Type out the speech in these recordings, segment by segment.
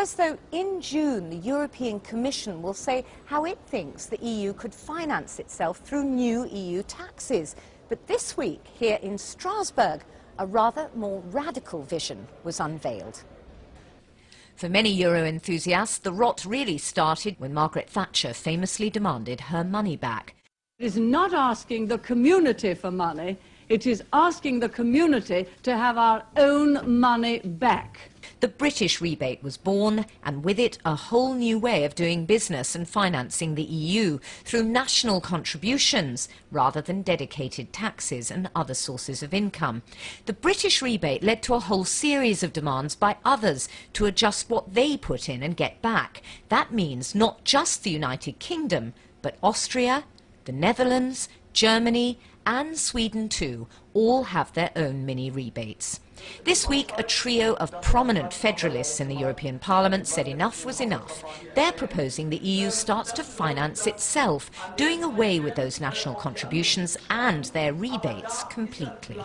as though in June the European Commission will say how it thinks the EU could finance itself through new EU taxes. But this week, here in Strasbourg, a rather more radical vision was unveiled. For many Euro enthusiasts, the rot really started when Margaret Thatcher famously demanded her money back. It is not asking the community for money, it is asking the community to have our own money back. The British rebate was born, and with it a whole new way of doing business and financing the EU through national contributions rather than dedicated taxes and other sources of income. The British rebate led to a whole series of demands by others to adjust what they put in and get back. That means not just the United Kingdom, but Austria, the Netherlands, Germany and Sweden too all have their own mini rebates. This week, a trio of prominent federalists in the European Parliament said enough was enough. They're proposing the EU starts to finance itself, doing away with those national contributions and their rebates completely.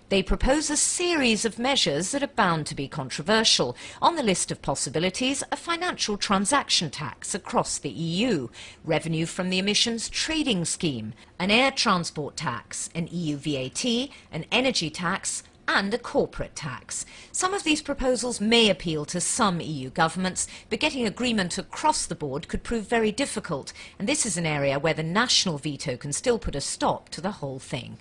They propose a series of measures that are bound to be controversial. On the list of possibilities, a financial transaction tax across the EU, revenue from the emissions trading scheme, an air transport tax, an EU VAT, an energy tax, and a corporate tax. Some of these proposals may appeal to some EU governments, but getting agreement across the board could prove very difficult, and this is an area where the national veto can still put a stop to the whole thing.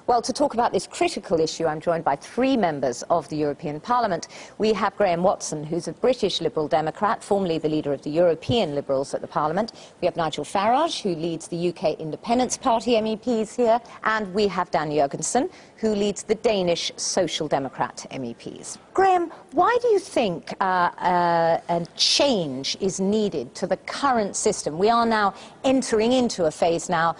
Well, to talk about this critical issue, I'm joined by three members of the European Parliament. We have Graham Watson, who's a British Liberal Democrat, formerly the leader of the European Liberals at the Parliament. We have Nigel Farage, who leads the UK Independence Party MEPs here. And we have Dan Jørgensen, who leads the Danish Social Democrat MEPs. Graham, why do you think a change is needed to the current system? We are now entering into a phase now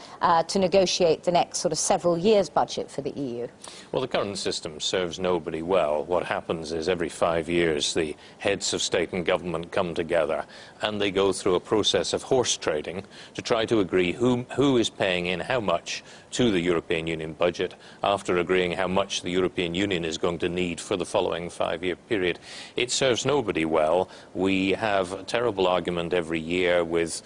to negotiate the next sort of several years' budget for the EU. Well, the current system serves nobody well. What happens is every 5 years the heads of state and government come together and they go through a process of horse trading to try to agree who is paying in how much to the European Union budget after agreeing how much the European Union is going to need for the following 5-year period. It serves nobody well. We have a terrible argument every year with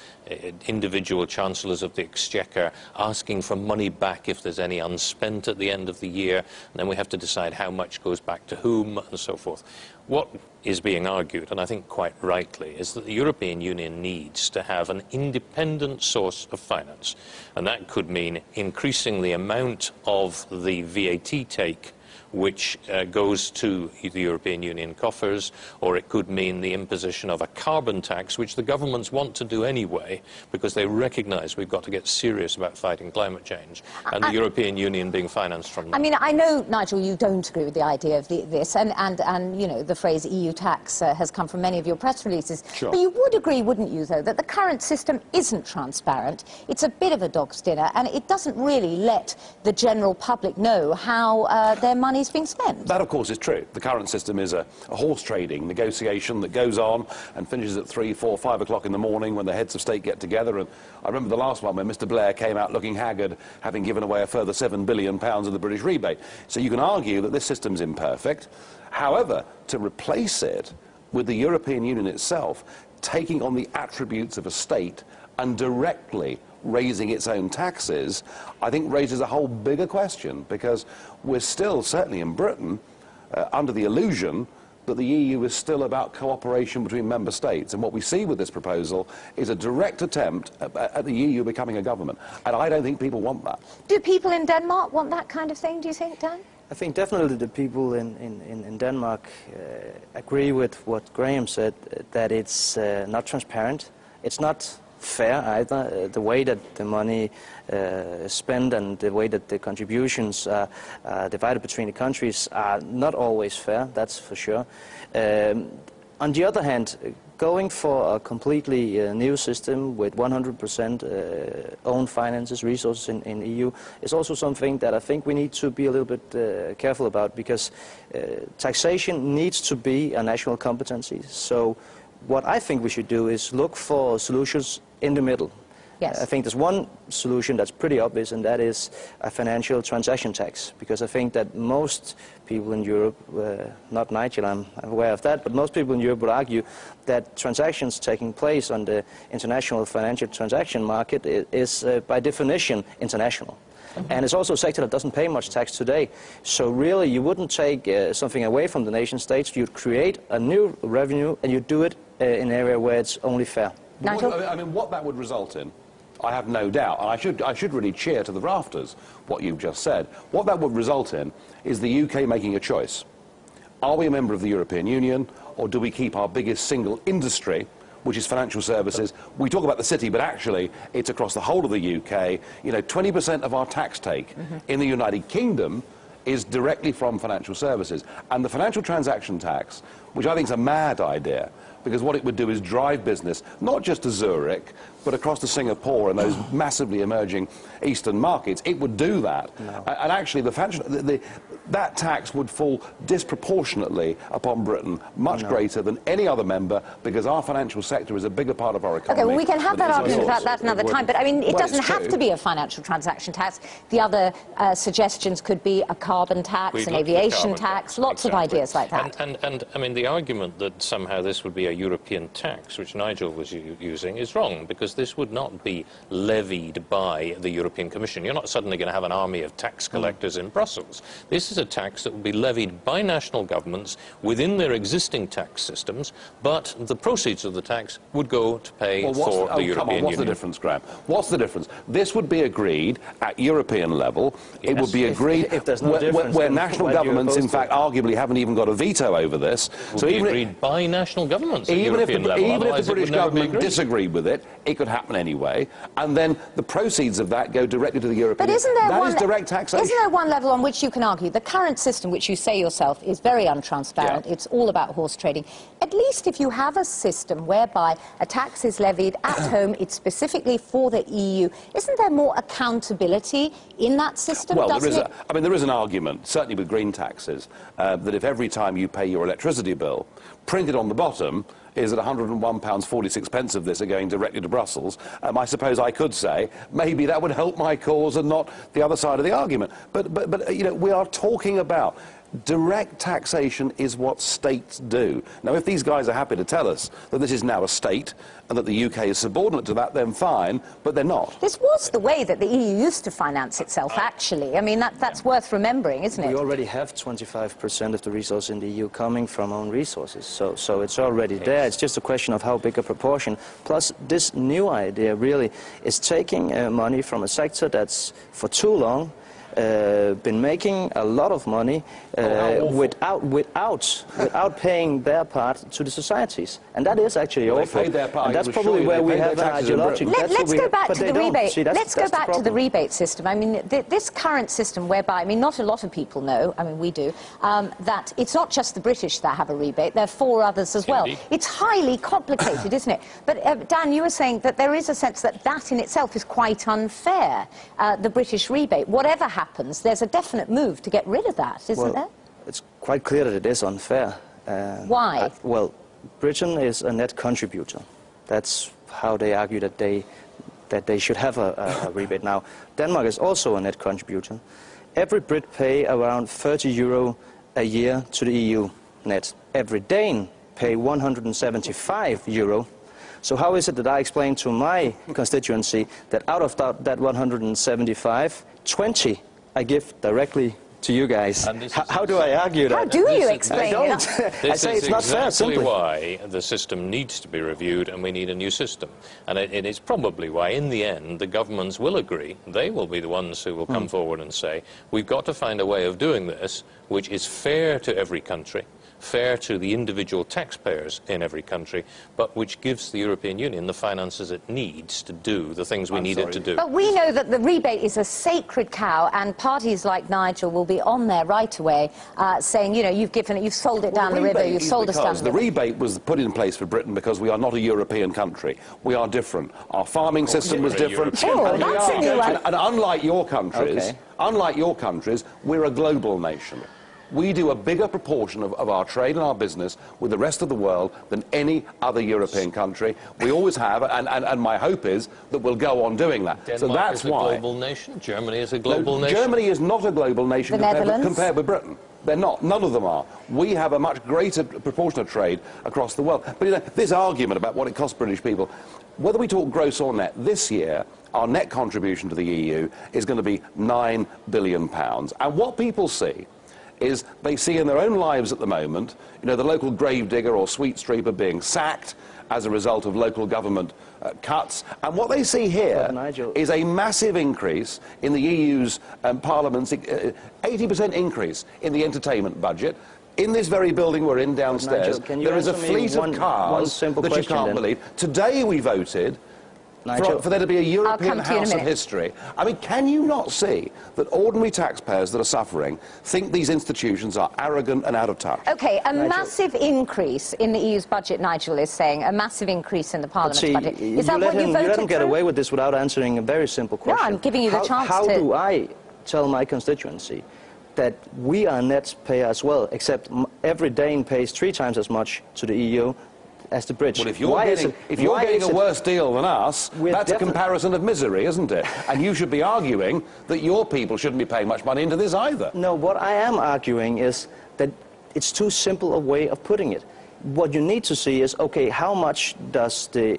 individual chancellors of the exchequer asking for money back if there's any unspent at the end of the year, and then we have to decide how much goes back to whom and so forth. What is being argued, and I think quite rightly, is that the European Union needs to have an independent source of finance, and that could mean increasing the amount of the VAT take which goes to the European Union coffers, or it could mean the imposition of a carbon tax, which the governments want to do anyway, because they recognise we've got to get serious about fighting climate change, and the European Union being financed from that. I mean, I know, Nigel, you don't agree with the idea of this, and you know, the phrase EU tax has come from many of your press releases. Sure. But you would agree, wouldn't you, though, that the current system isn't transparent, it's a bit of a dog's dinner, and it doesn't really let the general public know how their money's being spent? That, of course, is true. The current system is a horse trading negotiation that goes on and finishes at 3, 4, 5 o'clock in the morning when the heads of state get together. And I remember the last one when Mr. Blair came out looking haggard, having given away a further £7 billion of the British rebate. So you can argue that this system's imperfect. However, to replace it with the European Union itself taking on the attributes of a state and directly raising its own taxes, I think raises a whole bigger question, because we're still, certainly in Britain, under the illusion that the EU is still about cooperation between member states. And what we see with this proposal is a direct attempt at the EU becoming a government. And I don't think people want that. Do people in Denmark want that kind of thing, do you think, Dan? I think definitely the people in Denmark agree with what Graham said, that it's not transparent. It's not fair either. The way that the money is spent and the way that the contributions are divided between the countries are not always fair, that's for sure. On the other hand, going for a completely new system with 100% own finances, resources in EU is also something that I think we need to be a little bit careful about, because taxation needs to be a national competency. So what I think we should do is look for solutions in the middle. I think there's one solution that's pretty obvious, and that is a financial transaction tax, because I think that most people in Europe, not Nigel, I'm aware of that, but most people in Europe would argue that transactions taking place on the international financial transaction market is by definition international. And it's also a sector that doesn't pay much tax today. So really, you wouldn't take something away from the nation states. You'd create a new revenue, and you'd do it in an area where it's only fair. Nigel? I mean, what that would result in, I have no doubt, and I should really cheer to the rafters what you've just said. What that would result in is the UK making a choice. Are we a member of the European Union, or do we keep our biggest single industry, which is financial services? We talk about the city, but actually it's across the whole of the UK. You know, 20% of our tax take in the United Kingdom is directly from financial services. And the financial transaction tax, which I think is a mad idea, because what it would do is drive business, not just to Zurich, but across to Singapore and those massively emerging eastern markets. It would do that. No. And actually, that tax would fall disproportionately upon Britain, much greater than any other member, because our financial sector is a bigger part of our economy. Okay, well, we can have that argument about that another time, but I mean, it doesn't have to be a financial transaction tax. The other suggestions could be a carbon tax, an aviation tax, lots of ideas like that. And I mean, the argument that somehow this would be a European tax, which Nigel was using, is wrong, because this would not be levied by the European Commission. You're not suddenly going to have an army of tax collectors in Brussels. This is a tax that will be levied by national governments within their existing tax systems, but the proceeds of the tax would go to pay for the European Union. What's the difference, Graham? What's the difference? This would be agreed at European level. Yes. It would be agreed if there's no difference, where national governments, in fact, arguably haven't even got a veto over this. So even agreed by national governments at European level. Even if the British government disagreed with it, it could happen anyway, and then the proceeds of that go directly to the European Union. That is direct taxation. Isn't there one level on which you can argue the current system, which you say yourself is very untransparent, it's all about horse trading? At least if you have a system whereby a tax is levied at home, it's specifically for the EU, isn't there more accountability in that system? Well, there is an argument, certainly with green taxes, that if every time you pay your electricity bill, printed on the bottom is that £101.46 of this are going directly to Brussels, I suppose I could say maybe that would help my cause and not the other side of the argument. But you know, we are talking about direct taxation is what states do. Now, if these guys are happy to tell us that this is now a state and that the UK is subordinate to that, then fine, but they're not. This was the way that the EU used to finance itself, actually. I mean, that's worth remembering, isn't it? We already have 25% of the resources in the EU coming from own resources, so it's already there. It's just a question of how big a proportion. Plus, this new idea really is taking money from a sector that's for too long been making a lot of money without paying their part to the societies, and that is actually awful. And that's probably where we have an ideology. Let's go back to the rebate. Let's go back to the rebate system. I mean, this current system, whereby, I mean, not a lot of people know. I mean, we do. That it's not just the British that have a rebate. There are 4 others as well. It's highly complicated, isn't it? But Dan, you were saying that there is a sense that that in itself is quite unfair. The British rebate, whatever happens, there's a definite move to get rid of that, isn't there? It's quite clear that it is unfair. Why? Well, Britain is a net contributor. That's how they argue that they should have a rebate. Now, Denmark is also a net contributor. Every Brit pay around €30 a year to the EU net. Every Dane pay €175. So how is it that I explain to my constituency that out of that 175, 20 I give directly to you guys? How do I argue that? How do you explain it? I say it's not fair, simply. This is exactly why the system needs to be reviewed, and we need a new system. And it is probably why, in the end, the governments will agree. They will be the ones who will come forward and say, we've got to find a way of doing this which is fair to every country, fair to the individual taxpayers in every country, but which gives the European Union the finances it needs to do the things we need it to do. But we know that the rebate is a sacred cow, and parties like Nigel will be on there right away saying, you know, you've sold it down the river, you've sold us down the river. The rebate was put in place for Britain because we are not a European country. We are different. Our farming system was different. And unlike your countries, we're a global nation. we do a bigger proportion of our trade and our business with the rest of the world than any other European country. We always have, and my hope is that we'll go on doing that. Denmark so that's is a why. global nation. Germany is a global nation. Germany is not a global nation compared with Britain. They're not. None of them are. We have a much greater proportion of trade across the world. But you know, this argument about what it costs British people, whether we talk gross or net, this year our net contribution to the EU is going to be £9 billion. And what people see is they see in their own lives at the moment, you know, the local gravedigger or sweet streeper being sacked as a result of local government cuts. And what they see here is a massive increase in the EU's Parliament's 80% increase in the entertainment budget. In this very building we're in downstairs, Nigel, there is a fleet of cars that you can't believe. Today we voted for there to be a European House of History. I mean, can you not see that ordinary taxpayers that are suffering think these institutions are arrogant and out of touch? OK, massive increase in the EU's budget, Nigel is saying, a massive increase in the Parliament's budget. Is that what you voted for? You let him get away with this without answering a very simple question. No, I'm giving you the chance How do I tell my constituency that we are net payer as well, except every Dane pays 3 times as much to the EU as the British? Well, if you're getting a worse deal than us, that's a comparison of misery, isn't it? And you should be arguing that your people shouldn't be paying much money into this either. No, what I am arguing is that it's too simple a way of putting it. What you need to see is, okay, how much does the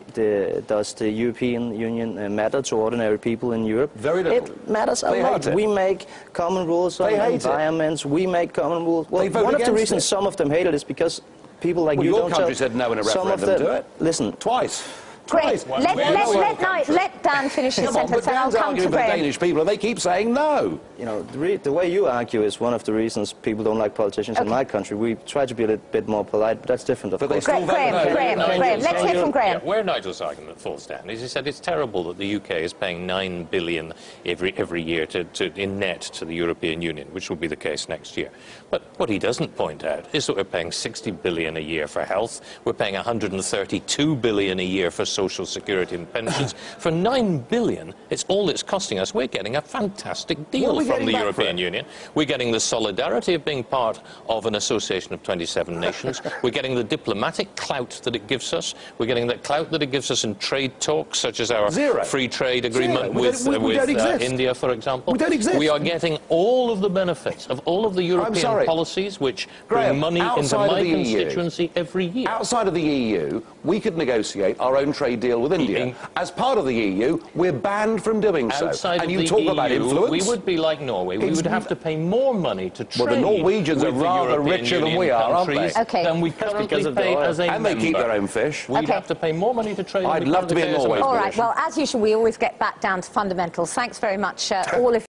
European Union matter to ordinary people in Europe? Very little. It matters a lot. We make common rules on environments. We make common rules. Well, one of the reasons some of them hate it is because people like you don't. Your country said no in a referendum, do it? Listen, twice. Great. Let Dan finish his sentence and I'll come to Graham. The Danish people, and they keep saying no. You know, the way you argue is one of the reasons people don't like politicians in my country. We try to be a little bit more polite, but that's different, of course. Graham, let's hear from Graham. Where Nigel's argument falls down is he said it's terrible that the UK is paying £9 billion every year in net to the European Union, which will be the case next year. But what he doesn't point out is that we're paying £60 billion a year for health, we're paying £132 billion a year for social security and pensions. For £9 billion, it's all it's costing us. We're getting a fantastic deal from the European Union. We're getting the solidarity of being part of an association of 27 nations. We're getting the diplomatic clout that it gives us. We're getting the clout that it gives us in trade talks, such as our free trade agreement with India, for example. We don't exist. We are getting all of the benefits of all of the European policies which bring money into my constituency every year. Outside of the EU, we could negotiate our own trade deal with India. As part of the EU, we're banned from doing so. Outside and you talk about influence. We would be like Norway. We would have to pay more money to trade. Well, the Norwegians are rather richer than we are, aren't they? Okay. Than we currently pay as a And they keep their own fish. We'd have to pay more money to trade. I'd love to be in Norway. All right. Well, as usual, we always get back down to fundamentals. Thanks very much, all of you.